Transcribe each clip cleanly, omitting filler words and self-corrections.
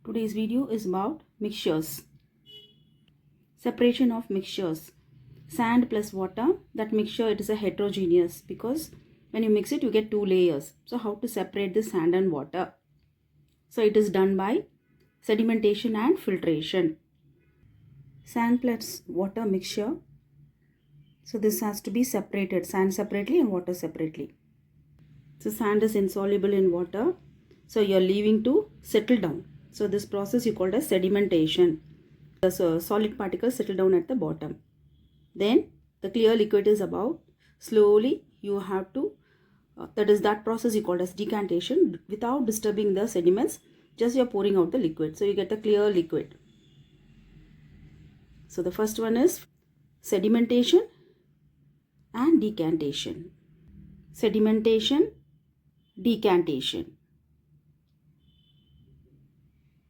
Today's video is about mixtures. Separation of mixtures. Sand plus water, that mixture, it is a heterogeneous because when you mix it you get two layers. So how to separate the sand and water? So it is done by sedimentation and filtration. Sand plus water mixture. So this has to be separated, sand separately and water separately. So sand is insoluble in water, so you are leaving to settle down. So this process you call as sedimentation. The solid particles settle down at the bottom. Then the clear liquid is above. Slowly you have to, that process you call as decantation. Without disturbing the sediments, just you are pouring out the liquid. So you get the clear liquid. So the first one is sedimentation and decantation. Sedimentation, decantation.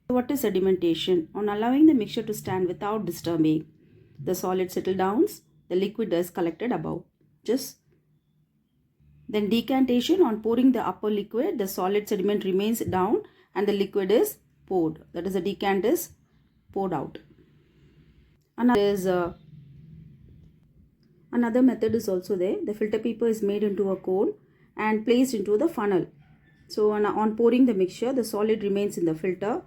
What is sedimentation? On allowing the mixture to stand without disturbing, the solid settle downs, the liquid is collected above. Then decantation, on pouring the upper liquid, the solid sediment remains down and the liquid is poured. That is, the decant is poured out. Another method is also there. The filter paper is made into a cone and placed into the funnel. So on pouring the mixture, the solid remains in the filter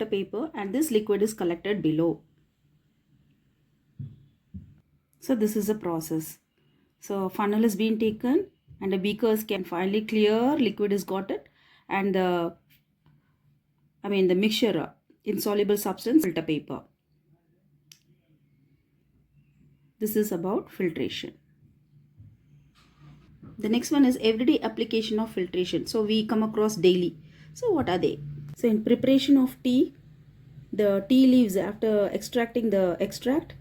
paper and this liquid is collected below. So this is a process. So funnel is being taken and the beakers can finally clear liquid is got it, and the mixture, insoluble substance, filter paper. This is about filtration. The next one is everyday application of filtration. So we come across daily. So what are they? So in preparation of tea, the tea leaves, after extracting the extract,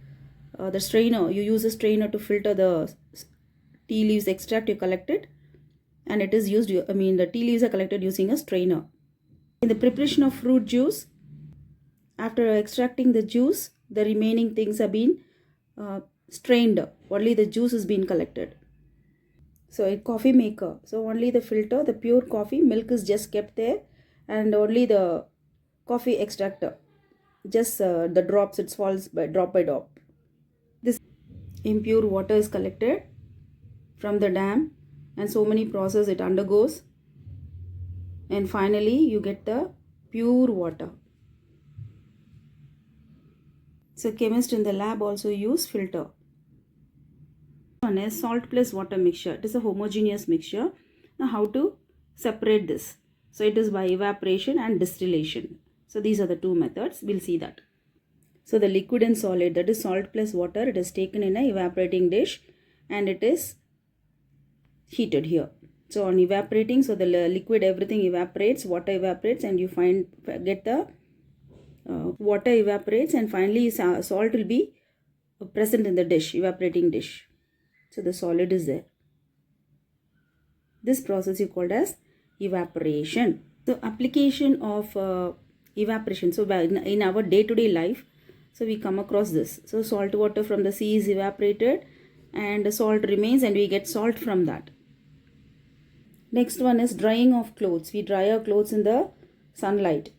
the strainer, you use a strainer to filter the tea leaves extract you collected, and it is used, the tea leaves are collected using a strainer. In the preparation of fruit juice, after extracting the juice, the remaining things are being strained, only the juice is being collected. So a coffee maker, so only the filter, the pure coffee, milk is just kept there, and only the coffee extractor, just the drops, it falls by drop. This impure water is collected from the dam, and so many processes it undergoes, and finally you get the pure water. So chemists in the lab also use filter. One is salt plus water mixture. It is a homogeneous mixture. Now how to separate this? So it is by evaporation and distillation. So these are the two methods. We'll see that. So the liquid and solid, that is salt plus water, it is taken in a evaporating dish and it is heated here. So on evaporating, so the liquid, everything evaporates, water evaporates, and you get the water evaporates, and finally salt will be present in the dish, evaporating dish. So the solid is there. This process is called as evaporation. So application of evaporation. So in our day-to-day life, so we come across this. So salt water from the sea is evaporated and the salt remains and we get salt from that. Next one is drying of clothes. We dry our clothes in the sunlight.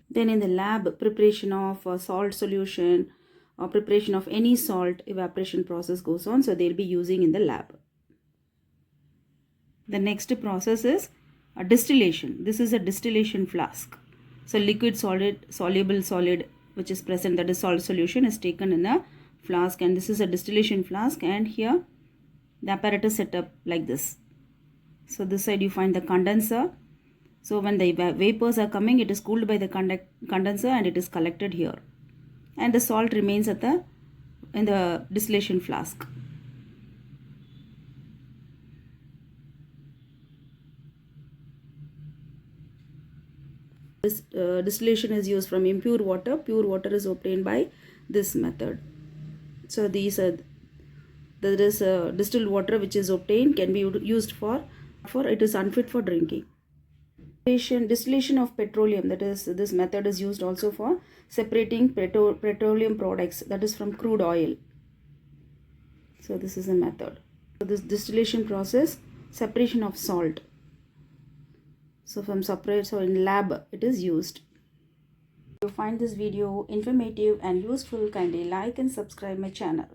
Then in the lab, preparation of salt solution or preparation of any salt, evaporation process goes on. So they'll be using in the lab. The next process is a distillation. This is a distillation flask. So liquid, solid, soluble solid which is present, that is salt solution, is taken in a flask, and this is a distillation flask, and here the apparatus set up like this. So this side you find the condenser. So when the vapors are coming, it is cooled by the condenser and it is collected here, and the salt remains in the distillation flask. This distillation is used from impure water. Pure water is obtained by this method. So there is distilled water which is obtained, can be used for it is unfit for drinking. Distillation of petroleum, that is, this method is used also for separating petroleum products, that is from crude oil. So this is a method. So this distillation process, separation of salt. So from separate, so in lab it is used. If you find this video informative and useful, kindly like and subscribe my channel.